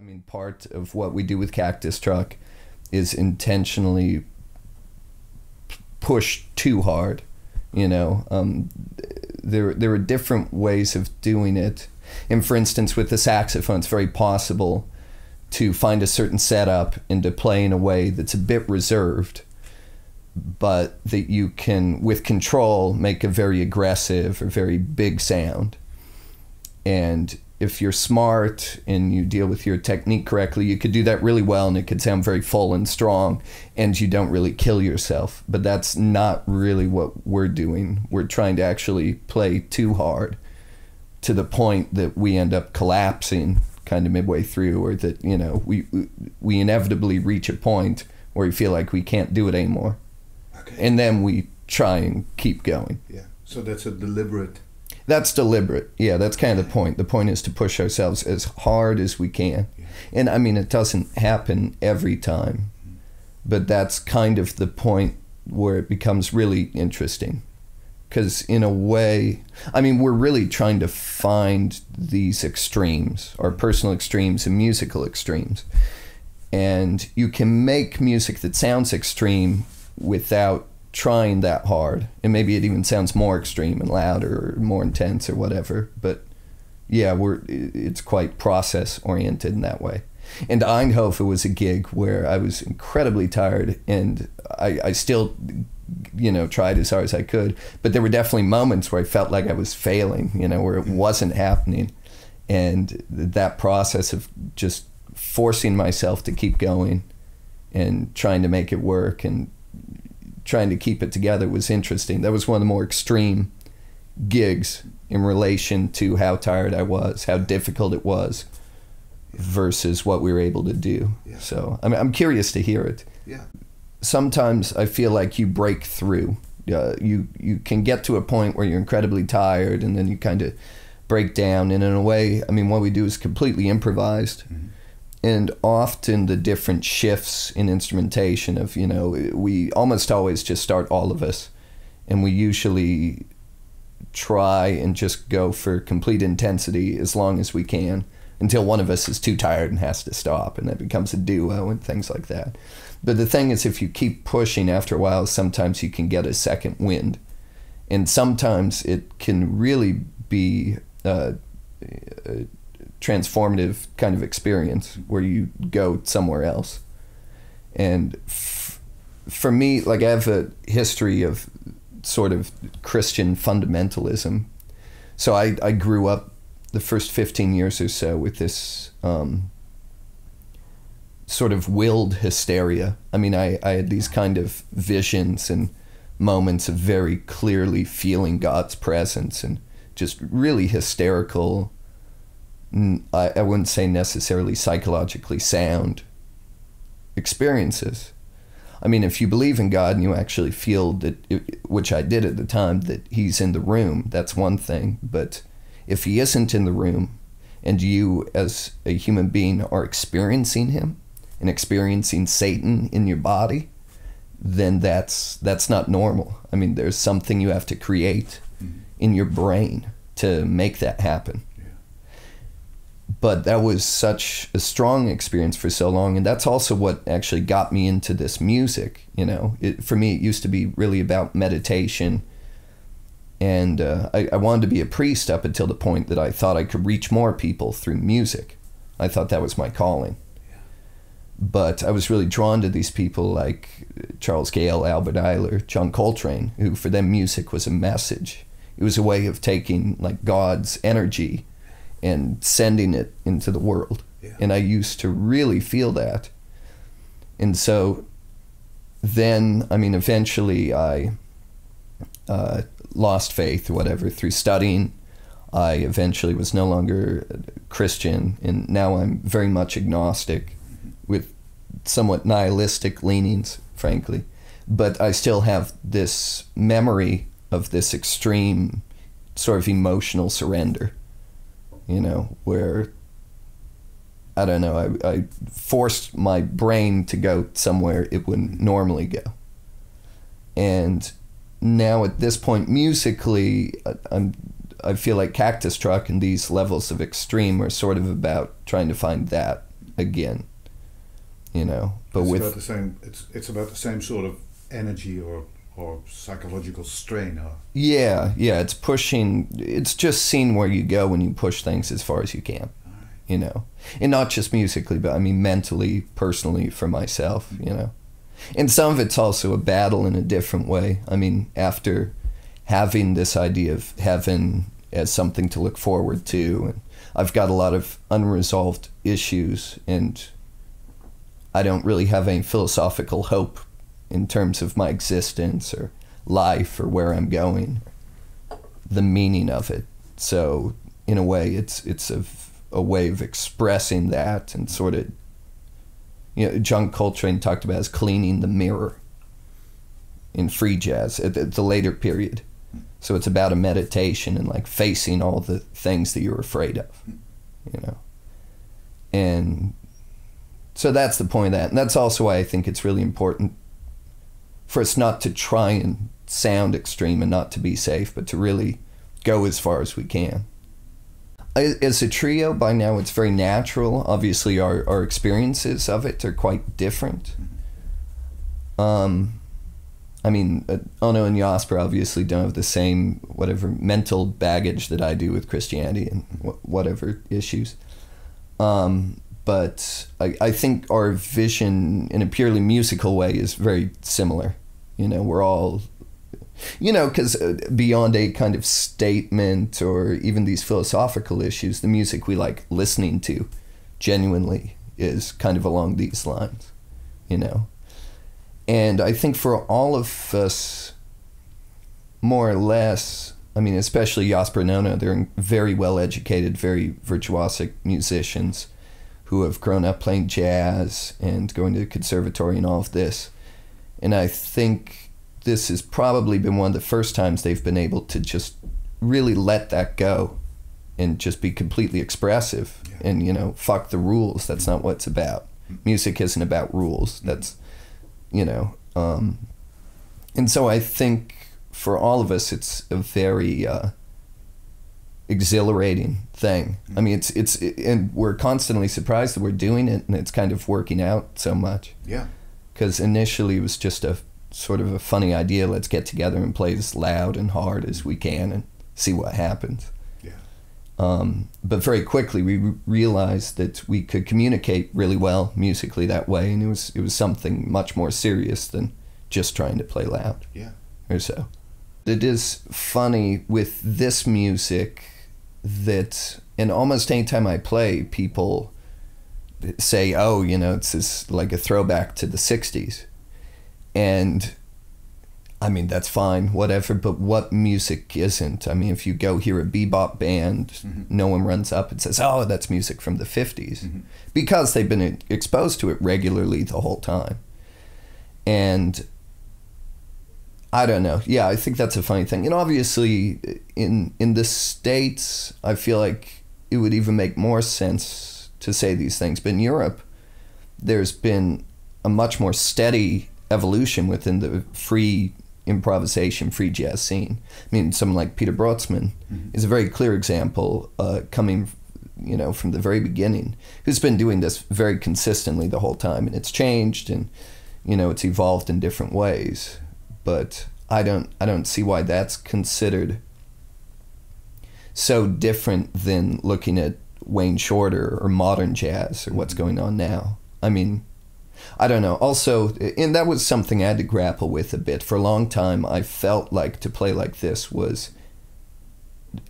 mean, part of what we do with Cactus Truck is intentionally push too hard. You know, there are different ways of doing it. And for instance, with the saxophone, it's very possible to find a certain setup and to play in a way that's a bit reserved, but that you can, with control, make a very aggressive or very big sound. And if you're smart and you deal with your technique correctly, you could do that really well and it could sound very full and strong and you don't really kill yourself. But that's not really what we're doing. We're trying to actually play too hard to the point that we end up collapsing kind of midway through, or that, you know, we inevitably reach a point where we feel like we can't do it anymore. Okay. And then we try and keep going. Yeah. So that's a deliberate... That's deliberate. Yeah, that's kind of the point. The point is to push ourselves as hard as we can. Yeah. And I mean, it doesn't happen every time, but that's kind of the point where it becomes really interesting. Because in a way, I mean, we're really trying to find these extremes, our personal extremes and musical extremes. And you can make music that sounds extreme without trying that hard, and maybe it even sounds more extreme and louder or more intense or whatever, but yeah, it's quite process oriented in that way. And Eindhoven was a gig where I was incredibly tired, and I still, you know, tried as hard as I could, but there were definitely moments where I felt like I was failing, you know, where it wasn't happening. And that process of just forcing myself to keep going and trying to make it work and trying to keep it together was interesting. That was one of the more extreme gigs in relation to how tired I was, how difficult it was, versus what we were able to do. Yeah. So I'm curious to hear it. Yeah. Sometimes I feel like you break through. You can get to a point where you're incredibly tired, and then you kind of break down. And in a way, I mean, what we do is completely improvised. Mm-hmm. And often the different shifts in instrumentation of, you know, we almost always just start all of us, and we usually try and just go for complete intensity as long as we can until one of us is too tired and has to stop, and that becomes a duo and things like that. But the thing is, if you keep pushing, after a while, sometimes you can get a second wind, and sometimes it can really be transformative kind of experience where you go somewhere else. And for me, like, I have a history of sort of Christian fundamentalism. So I grew up the first 15 years or so with this sort of willed hysteria. I mean, I had these kind of visions and moments of very clearly feeling God's presence, and just really hysterical, I wouldn't say necessarily psychologically sound experiences. I mean, if you believe in God and you actually feel that, which I did at the time, that he's in the room, that's one thing. But if he isn't in the room, and you as a human being are experiencing him and experiencing Satan in your body, then that's not normal. I mean, there's something you have to create in your brain to make that happen. But that was such a strong experience for so long, and that's also what actually got me into this music. You know, for me, it used to be really about meditation, and I wanted to be a priest up until the point that I thought I could reach more people through music. I thought that was my calling. Yeah. But I was really drawn to these people like Charles Gale, Albert Ayler, John Coltrane, who for them music was a message. It was a way of taking like God's energy and sending it into the world. Yeah. And I used to really feel that. And so then, I mean, eventually I lost faith or whatever through studying. I eventually was no longer Christian, and now I'm very much agnostic with somewhat nihilistic leanings, frankly. But I still have this memory of this extreme sort of emotional surrender. You know, where, I don't know, I forced my brain to go somewhere it wouldn't normally go. And now at this point, musically, I feel like Cactus Truck and these levels of extreme are sort of about trying to find that again, you know. But it's with about the same. It's about the same sort of energy or psychological strain. Or yeah, it's pushing. It's just seeing where you go when you push things as far as you can, you know, and not just musically, but I mean mentally, personally, for myself, you know. And some of it's also a battle in a different way. I mean, after having this idea of heaven as something to look forward to, and I've got a lot of unresolved issues, and I don't really have any philosophical hope in terms of my existence or life or where I'm going, the meaning of it. So in a way, it's a way of expressing that, and sort of, you know, John Coltrane talked about as cleaning the mirror in free jazz at the later period. So it's about a meditation and like facing all the things that you're afraid of, you know. And so that's the point of that. And that's also why I think it's really important for us not to try and sound extreme and not to be safe, but to really go as far as we can. As a trio, by now it's very natural. Obviously, our experiences of it are quite different. I mean, Ono and Jasper obviously don't have the same, whatever, mental baggage that I do with Christianity and whatever issues. But I think our vision in a purely musical way is very similar. You know, we're all, you know, because beyond a kind of statement or even these philosophical issues, the music we like listening to genuinely is kind of along these lines, you know. And I think for all of us, more or less, I mean, especially Jasper and Ono, they're very well-educated, very virtuosic musicians who have grown up playing jazz and going to the conservatory and all of this. And I think this has probably been one of the first times they've been able to just really let that go and just be completely expressive. Yeah. And, you know, fuck the rules. That's not what it's about. Music isn't about rules. That's, you know. And so I think for all of us, it's a very exhilarating thing. I mean, and we're constantly surprised that we're doing it, and it's kind of working out so much. Yeah. Because initially it was just a sort of a funny idea. Let's get together and play as loud and hard as we can and see what happens. Yeah. But very quickly we realized that we could communicate really well musically that way, and it was something much more serious than just trying to play loud. Yeah. Or so. It is funny with this music that, and almost any time I play, people say, oh, you know, it's this, like a throwback to the 60s. And I mean, that's fine, whatever, but what music isn't? I mean, if you go hear a bebop band, no one runs up and says, oh, that's music from the 50s, because they've been exposed to it regularly the whole time. And I don't know. Yeah, I think that's a funny thing. And obviously, in the States, I feel like it would even make more sense to say these things. But in Europe, there's been a much more steady evolution within the free improvisation, free jazz scene. I mean, someone like Peter Brotzmann is a very clear example, coming, you know, from the very beginning, who's been doing this very consistently the whole time. And it's changed, and, you know, it's evolved in different ways. But I don't see why that's considered so different than looking at Wayne Shorter or modern jazz or what's going on now. I mean, I don't know. Also, and that was something I had to grapple with a bit. For a long time, I felt like to play like this was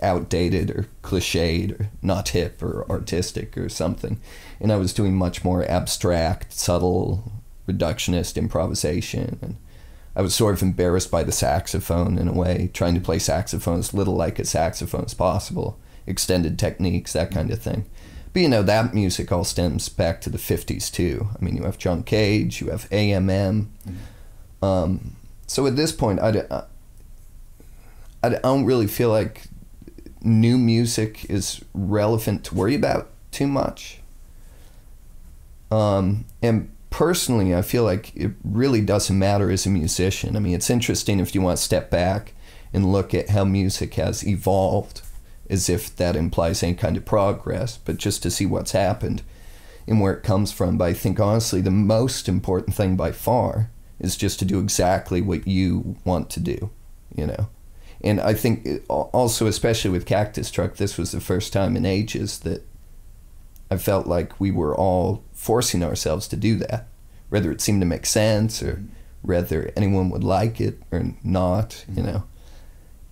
outdated or cliched or not hip or artistic or something. And I was doing much more abstract, subtle, reductionist improvisation. And I was sort of embarrassed by the saxophone in a way, trying to play saxophone as little like a saxophone as possible, extended techniques, that kind of thing. But, you know, that music all stems back to the 50s, too. I mean, you have John Cage, you have AMM. So at this point, I don't really feel like new music is relevant to worry about too much. And personally, I feel like it really doesn't matter as a musician. I mean, it's interesting if you want to step back and look at how music has evolved, as if that implies any kind of progress, but just to see what's happened. in where it comes from. But I think honestly the most important thing by far is just to do exactly what you want to do, you know. And I think also, especially with Cactus Truck, this was the first time in ages that I felt like we were all forcing ourselves to do that, whether it seemed to make sense or whether anyone would like it or not, you know.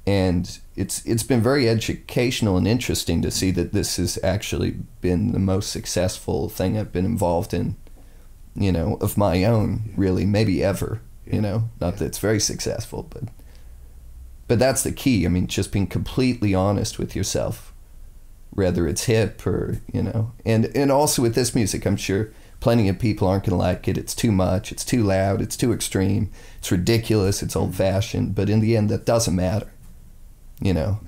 And it's been very educational and interesting to see that this has actually been the most successful thing I've been involved in, you know, of my own, really, maybe ever, you know. Not that it's very successful, but that's the key. I mean, just being completely honest with yourself, whether it's hip or, you know. And also with this music, I'm sure plenty of people aren't going to like it. It's too much, it's too loud, it's too extreme, it's ridiculous, it's old-fashioned. But in the end, that doesn't matter. You know,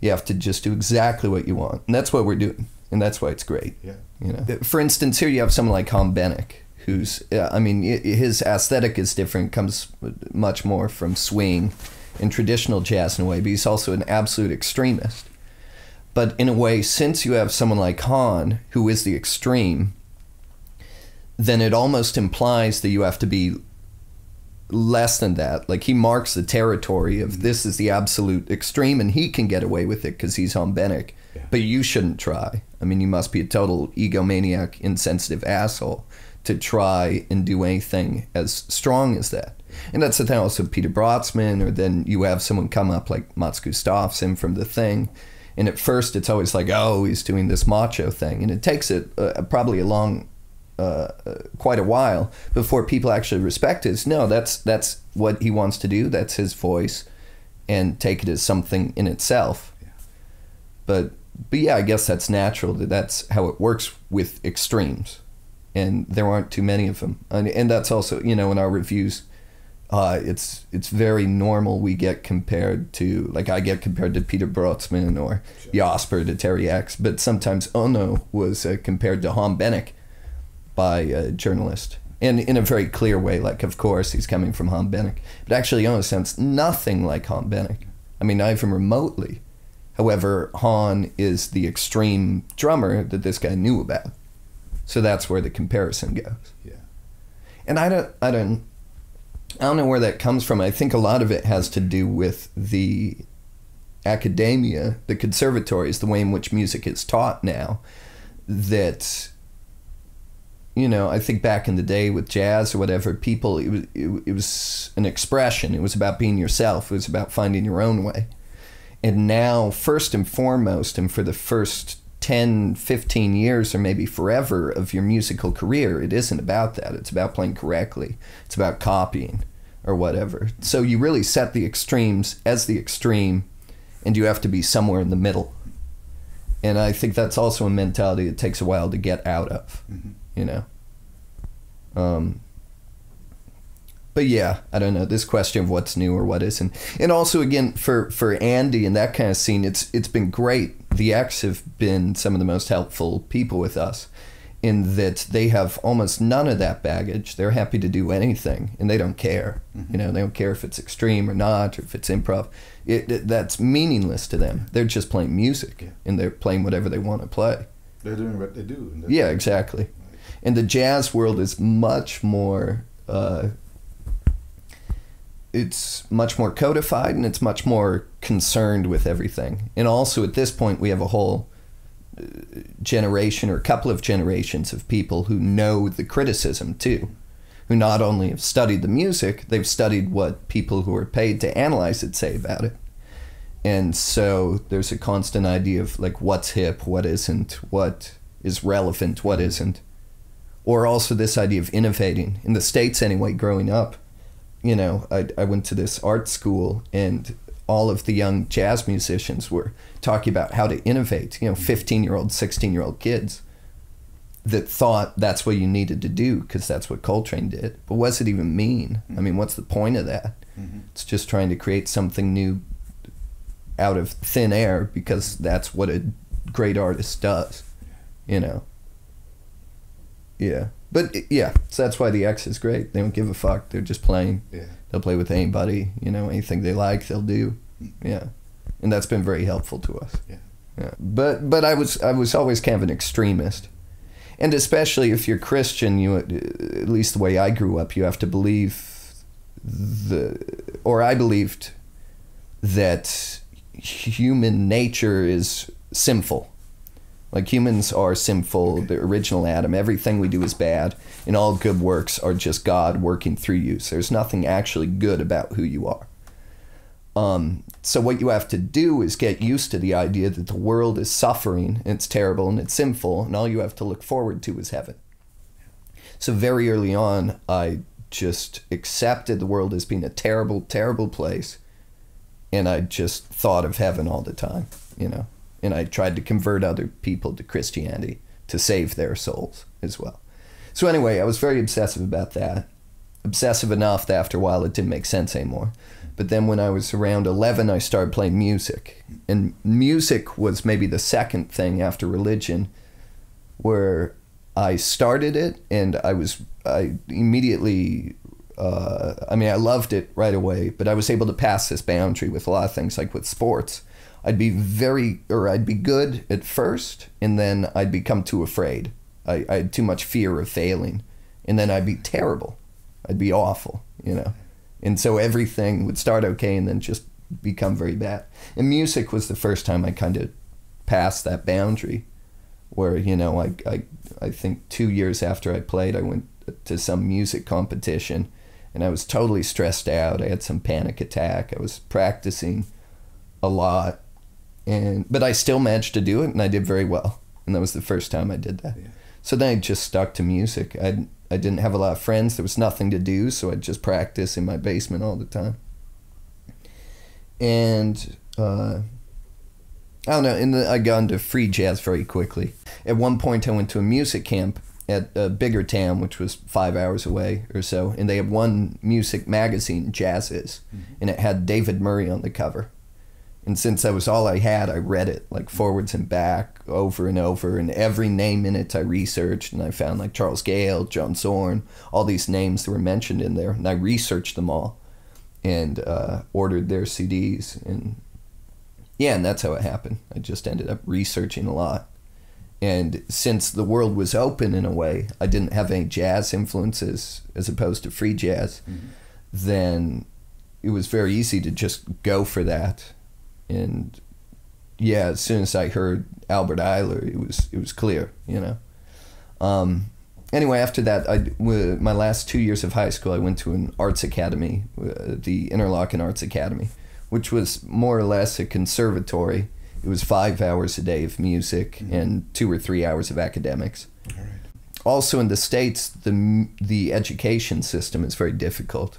you have to just do exactly what you want. And that's what we're doing. And that's why it's great. Yeah. You know, for instance, here you have someone like Tom Bennick, who's, I mean, his aesthetic is different, comes much more from swing and traditional jazz in a way, but he's also an absolute extremist. But in a way, since you have someone like Han, who is the extreme, then it almost implies that you have to be less than that. Like, he marks the territory of this is the absolute extreme, and he can get away with it because he's on Bennick. Yeah. But you shouldn't try. I mean, you must be a total egomaniac, insensitive asshole to try and do anything as strong as that. And that's the thing also, Peter Brotzman, or then you have someone come up like Mats Gustafsson from The Thing, and at first it's always like, oh, he's doing this macho thing, and it takes it probably a long quite a while before people actually respect it. No, that's what he wants to do. That's his voice, and take it as something in itself. Yeah. But yeah, I guess that's natural. That's how it works with extremes, and there aren't too many of them. And that's also, you know, in our reviews, it's very normal we get compared to, like, I get compared to Peter Brotzman or Jasper to Terry X, but sometimes Ono was compared to Han Bennick by a journalist, and in a very clear way, like, of course he's coming from Han Bennick, but actually Ono sounds nothing like Han Bennick. I mean, not even remotely. However, Han is the extreme drummer that this guy knew about, so that's where the comparison goes. Yeah. And I don't know where that comes from. I think a lot of it has to do with the academia, the conservatories, the way in which music is taught now, that, you know, I think back in the day with jazz or whatever, people, it was an expression. It was about being yourself. It was about finding your own way. And now, first and foremost, and for the first 10, 15 years, or maybe forever of your musical career, it isn't about that. It's about playing correctly. It's about copying or whatever. So you really set the extremes as the extreme, and you have to be somewhere in the middle. And I think that's also a mentality that takes a while to get out of. Mm-hmm. You know, but yeah, I don't know, this question of what's new or what isn't. And also, again, for Andy and that kind of scene, it's been great. The X have been some of the most helpful people with us, in that they have almost none of that baggage. They're happy to do anything, and they don't care. Mm-hmm. You know, they don't care if it's extreme or not, or if it's improv. That's meaningless to them. They're just playing music, yeah. And they're playing whatever they want to play. They're doing what they do. Yeah, exactly. And the jazz world is much more, it's much more codified, and it's much more concerned with everything. And also at this point we have a whole generation, or a couple of generations of people who know the criticism too, who not only have studied the music, they've studied what people who are paid to analyze it say about it. And so there's a constant idea of, like, what's hip, what isn't, what is relevant, what isn't. Or also this idea of innovating. In the States anyway, growing up, you know, I went to this art school, and all of the young jazz musicians were talking about how to innovate. You know, 15-year-old, 16-year-old kids that thought that's what you needed to do because that's what Coltrane did. But what does it even mean? I mean, what's the point of that? Mm-hmm. It's just trying to create something new out of thin air because that's what a great artist does, you know. Yeah. But yeah, so that's why the X is great. They don't give a fuck. They're just playing. Yeah. They'll play with anybody, you know, anything they like, they'll do. Yeah. And that's been very helpful to us. Yeah. Yeah. But I was always kind of an extremist. And especially if you're Christian, at least the way I grew up, you have to believe I believed that human nature is sinful. Like, humans are sinful, okay. The original Adam. Everything we do is bad, and all good works are just God working through you. So there's nothing actually good about who you are. So what you have to do is get used to the idea that the world is suffering, and it's terrible, and it's sinful, and all you have to look forward to is heaven. So very early on, I just accepted the world as being a terrible, terrible place, and I just thought of heaven all the time, you know. And I tried to convert other people to Christianity to save their souls as well. So anyway, I was very obsessive about that. Obsessive enough that after a while it didn't make sense anymore. But then when I was around 11, I started playing music. And music was maybe the second thing after religion where I started it, and I immediately, I loved it right away, but I was able to pass this boundary with a lot of things, like with sports. I'd be good at first, and then I'd become too afraid. I had too much fear of failing, and then I'd be terrible. I'd be awful, you know. And so everything would start okay and then just become very bad. And music was the first time I kind of passed that boundary where, you know, I think 2 years after I played, I went to some music competition, and I was totally stressed out. I had some panic attack. I was practicing a lot, but I still managed to do it, and I did very well. And that was the first time I did that. Yeah. So then I just stuck to music. I didn't have a lot of friends. There was nothing to do, so I'd just practice in my basement all the time. And I don't know, I got into free jazz very quickly. At one point I went to a music camp at a bigger town, which was 5 hours away or so, and they had one music magazine, Jazz Is, and it had David Murray on the cover. And since that was all I had, I read it like forwards and back, over and over, and every name in it I researched, and I found like Charles Gale, John Zorn, all these names that were mentioned in there, and I researched them all and ordered their CDs, and yeah, and that's how it happened. I just ended up researching a lot. And since the world was open in a way, I didn't have any jazz influences as opposed to free jazz, then it was very easy to just go for that. And yeah, as soon as I heard Albert Ayler, it was clear, you know. Anyway, after that, my last 2 years of high school, I went to an arts academy, the Interlochen Arts Academy, which was more or less a conservatory. It was 5 hours a day of music and 2 or 3 hours of academics. All right. Also in the States, the education system is very difficult.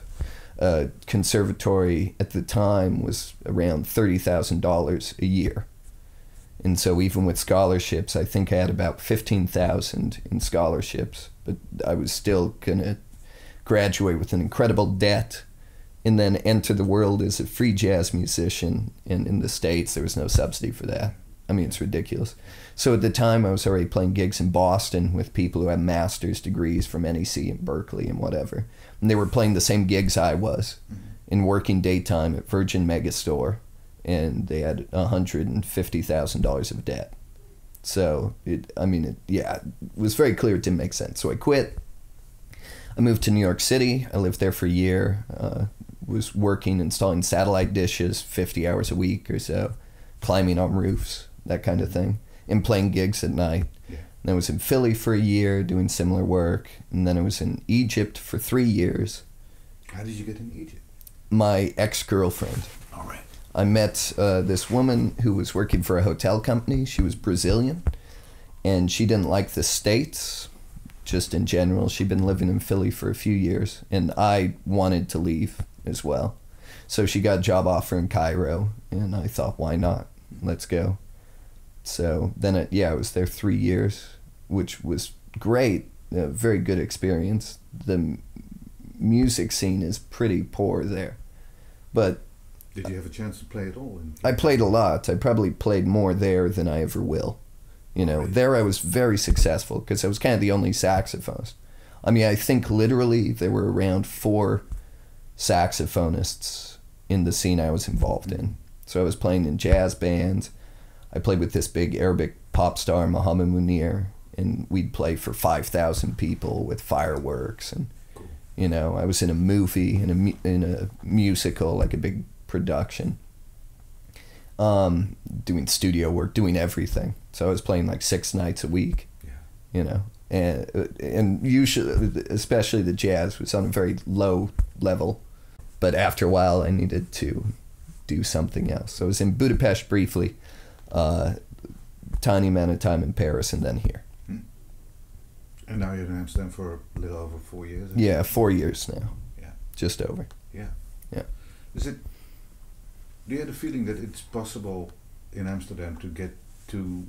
Conservatory at the time was around $30,000 a year. And so even with scholarships, I think I had about 15,000 in scholarships, but I was still gonna graduate with an incredible debt and then enter the world as a free jazz musician. And in the States, there was no subsidy for that. I mean, it's ridiculous. So at the time, I was already playing gigs in Boston with people who had master's degrees from NEC and Berkeley and whatever. And they were playing the same gigs I was in working daytime at Virgin Megastore. And they had $150,000 of debt. So, it was very clear it didn't make sense. So I quit. I moved to New York City. I lived there for a year. Was working, installing satellite dishes 50 hours a week or so, climbing on roofs, that kind of thing, and playing gigs at night. Yeah. And I was in Philly for a year doing similar work, and then I was in Egypt for 3 years. How did you get in Egypt? My ex-girlfriend. All right. I met this woman who was working for a hotel company. She was Brazilian, and she didn't like the States, just in general. She'd been living in Philly for a few years, and I wanted to leave as well. So she got a job offer in Cairo, and I thought, why not? Let's go. So then, I was there 3 years, which was great, a very good experience. The music scene is pretty poor there, but did you have a chance to play at all? I played a lot. I probably played more there than I ever will. You know, right. There I was very successful because I was kind of the only saxophonist. I mean, I think literally there were around 4 saxophonists in the scene I was involved in. So I was playing in jazz bands. I played with this big Arabic pop star, Mohammed Munir, and we'd play for 5,000 people with fireworks, and Cool. you know, I was in a movie, in a musical, like a big production, doing studio work, doing everything. So I was playing like 6 nights a week. Yeah. You know, and usually, especially the jazz, was on a very low level. But after a while, I needed to do something else. So I was in Budapest briefly, tiny amount of time in Paris, and then here. And now you're in Amsterdam for a little over 4 years? Yeah, 4 years now. Yeah. Just over. Yeah. Yeah. Do you have the feeling that it's possible in Amsterdam to get to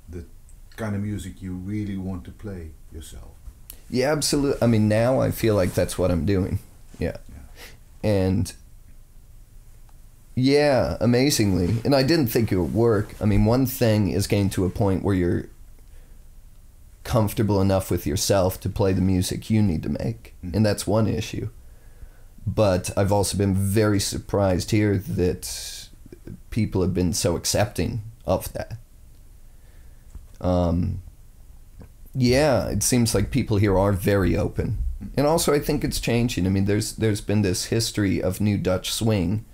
the kind of music you really want to play yourself? Yeah, absolutely. I mean, now I feel like that's what I'm doing. Yeah. And yeah, amazingly. And I didn't think it would work. I mean, one thing is getting to a point where you're comfortable enough with yourself to play the music you need to make. Mm. And that's one issue. But I've also been very surprised here that people have been so accepting of that. Yeah, it seems like people here are very open. And also I think it's changing. I mean, there's been this history of New Dutch swing,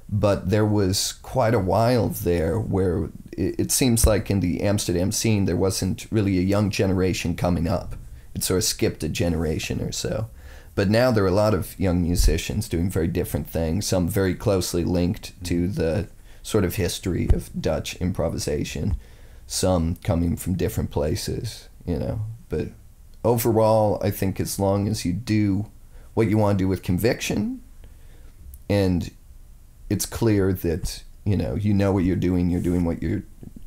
but there was quite a while there where it seems like in the Amsterdam scene there wasn't really a young generation coming up. It sort of skipped a generation or so. But now there are a lot of young musicians doing very different things, some very closely linked to the sort of history of Dutch improvisation, some coming from different places, you know. But overall, I think as long as you do what you want to do with conviction, and it's clear that, you know what you're doing what you're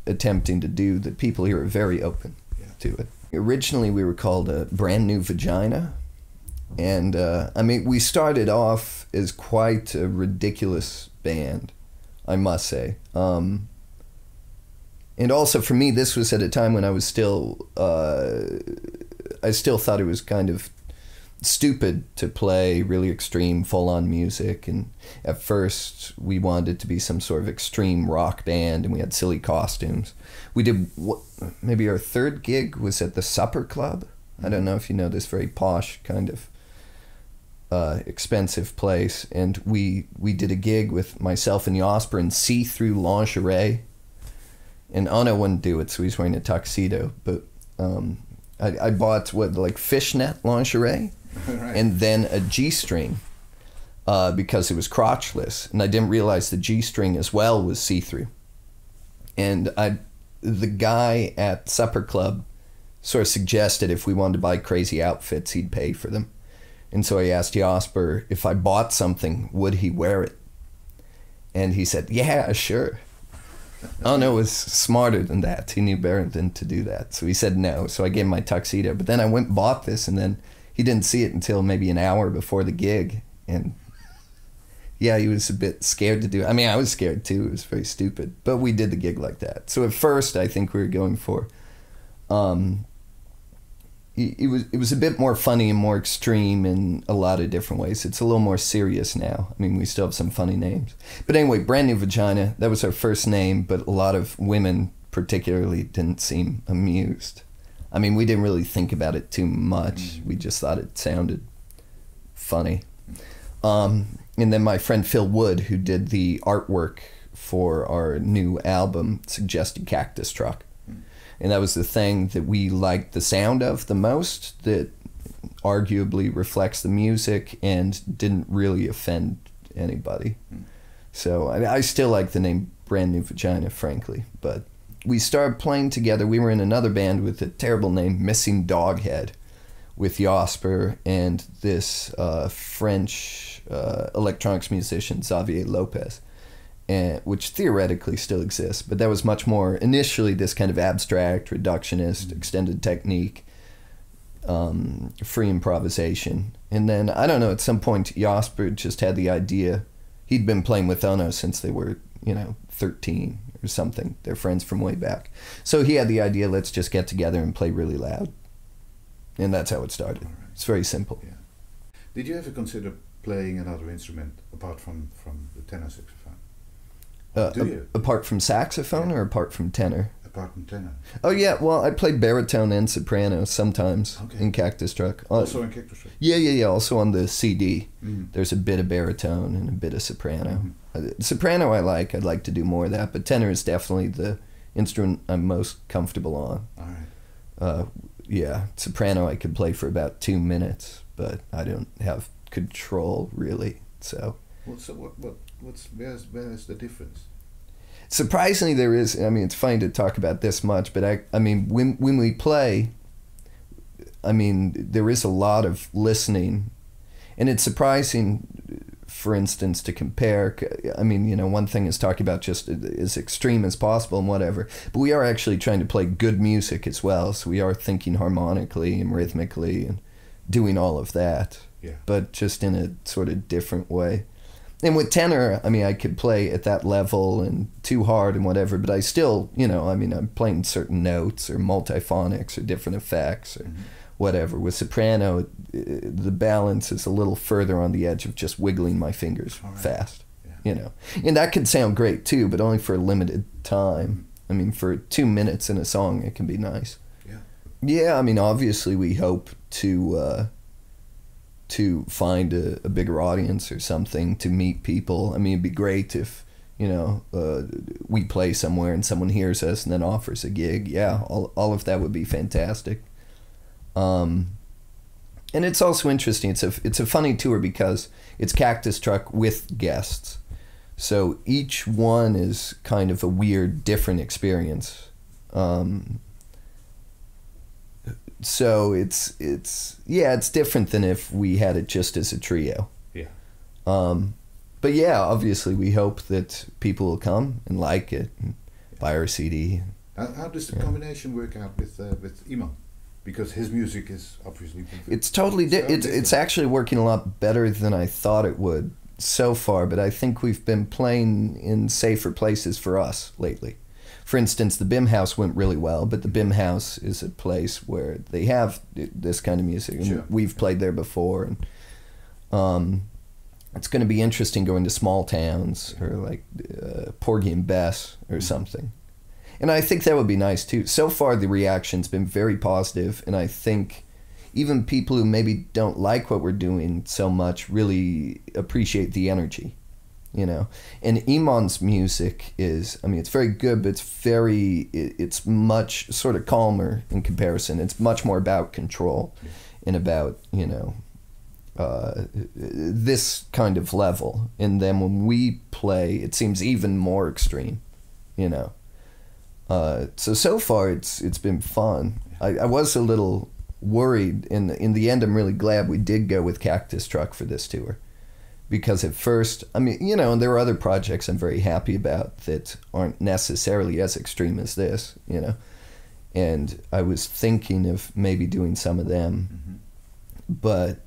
attempting to do, that people here are very open to it. Originally, we were called a Brand New Vagina. And, I mean, we started off as quite a ridiculous band, I must say. And also for me, this was at a time when I was still, I still thought it was kind of stupid to play really extreme, full-on music. And at first, we wanted it to be some sort of extreme rock band, and we had silly costumes. We did, maybe our third gig was at the Supper Club. I don't know if you know this very posh kind of expensive place, and we did a gig with myself and Jasper in see-through lingerie, and Anna wouldn't do it, so he's wearing a tuxedo, but I bought like fishnet lingerie, right, and then a G-string because it was crotchless, and I didn't realize the G-string as well was see-through. And the guy at Supper Club sort of suggested if we wanted to buy crazy outfits, he'd pay for them. And so I asked Jasper if I bought something, would he wear it? And he said, yeah, sure. Anna was smarter than that. He knew better than to do that. So he said no. So I gave him my tuxedo. But then I went and bought this, and then he didn't see it until maybe an hour before the gig. And yeah, he was a bit scared to do it. I mean, I was scared too. It was very stupid. But we did the gig like that. So at first, I think we were going for... It was a bit more funny and more extreme in a lot of different ways. It's a little more serious now. I mean, we still have some funny names. But anyway, Brand New Vagina, that was our first name, but a lot of women particularly didn't seem amused. I mean, we didn't really think about it too much. We just thought it sounded funny. And then my friend Phil Wood, who did the artwork for our new album, suggested Cactus Truck. And that was the thing that we liked the sound of the most, that arguably reflects the music and didn't really offend anybody. So I still like the name Brand New Vagina, frankly. But we started playing together. We were in another band with a terrible name, Missing Doghead, with Jasper and this French electronics musician, Xavier Lopez. Which theoretically still exists, but that was much more initially this kind of abstract, reductionist, extended technique, free improvisation. And then, I don't know, at some point, Jasper just had the idea. He'd been playing with Ono since they were, 13 or something. They're friends from way back. So he had the idea, let's just get together and play really loud. And that's how it started. It's very simple. Yeah. Did you ever consider playing another instrument apart from the tenor saxophone? Do you? Apart from saxophone or apart from tenor? apart from tenor? Oh yeah, well I play baritone and soprano sometimes in Cactus Truck. Also in Cactus Truck? Yeah. Also on the CD, Mm. there's a bit of baritone and a bit of soprano. Soprano I like. I'd like to do more of that, but tenor is definitely the instrument I'm most comfortable on. All right. Yeah, soprano I could play for about 2 minutes, but I don't have control really. So Where's the difference? surprisingly, there is. I mean, it's funny to talk about this much, but I mean, when we play, I mean, there is a lot of listening, and it's surprising. For instance, to compare, I mean, you know, one thing is talking about just as extreme as possible and whatever, but we are actually trying to play good music as well. So we are thinking harmonically and rhythmically and doing all of that, but just in a sort of different way. And with tenor, I mean, I could play at that level and too hard and whatever, but I still, you know, I mean, I'm playing certain notes or multiphonics or different effects or whatever. With soprano, the balance is a little further on the edge of just wiggling my fingers fast, you know. And that could sound great too, but only for a limited time. I mean, for 2 minutes in a song, it can be nice. Yeah, I mean, obviously we hope to find a bigger audience or something, to meet people. I mean, it'd be great if, you know, we play somewhere and someone hears us and then offers a gig. Yeah, all of that would be fantastic. And it's also interesting. It's a funny tour because it's Cactus Truck with guests. So each one is kind of a weird, different experience. So it's different than if we had it just as a trio. But yeah, obviously we hope that people will come and like it and buy our CD. How does the combination work out with Iman? Because his music is obviously... It's totally it's actually working a lot better than I thought it would so far, but I think we've been playing in safer places for us lately. For instance, the BIM House went really well, but the BIM House is a place where they have this kind of music, and we've played there before. And it's going to be interesting going to small towns or like Porgy and Bess or something. And I think that would be nice too. So far, the reaction's been very positive, and I think even people who maybe don't like what we're doing so much really appreciate the energy, you know. And Iman's music is, I mean, it's very good, but it's much sort of calmer in comparison. It's much more about control and about, you know, this kind of level. And then when we play, it seems even more extreme, you know. So far it's been fun. I was a little worried. In the end, I'm really glad we did go with Cactus Truck for this tour, because at first, I mean, you know, and there are other projects I'm very happy about that aren't necessarily as extreme as this, you know, and I was thinking of maybe doing some of them, but,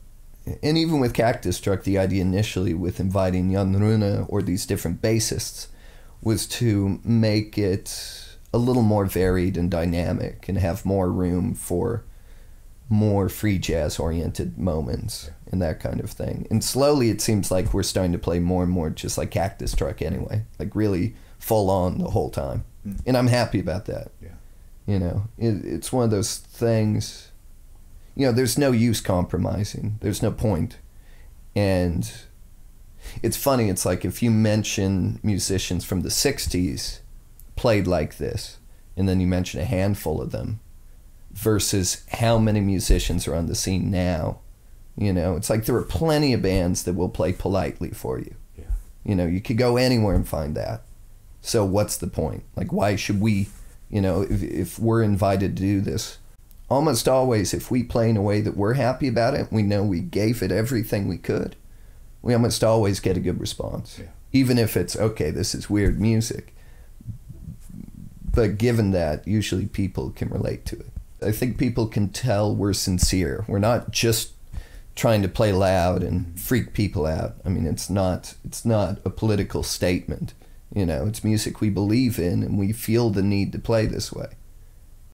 and even with Cactus Truck, the idea initially with inviting Jan Rune or these different bassists was to make it a little more varied and dynamic and have more room for more free jazz oriented moments and that kind of thing. And slowly it seems like we're starting to play more and more just like Cactus Truck anyway, like really full on the whole time. And I'm happy about that. You know, it's one of those things, you know, there's no use compromising. There's no point. And it's funny, it's like if you mention musicians from the 60s played like this, and then you mention a handful of them versus how many musicians are on the scene now, you know, it's like there are plenty of bands that will play politely for you. You know, you could go anywhere and find that. So what's the point? Like, why should we, you know, if we're invited to do this, almost always if we play in a way that we're happy about it, we know we gave it everything we could, we almost always get a good response. Even if it's, okay, this is weird music. But given that, usually people can relate to it. I think people can tell we're sincere. We're not just trying to play loud and freak people out. I mean, it's not a political statement. You know, it's music we believe in, and we feel the need to play this way.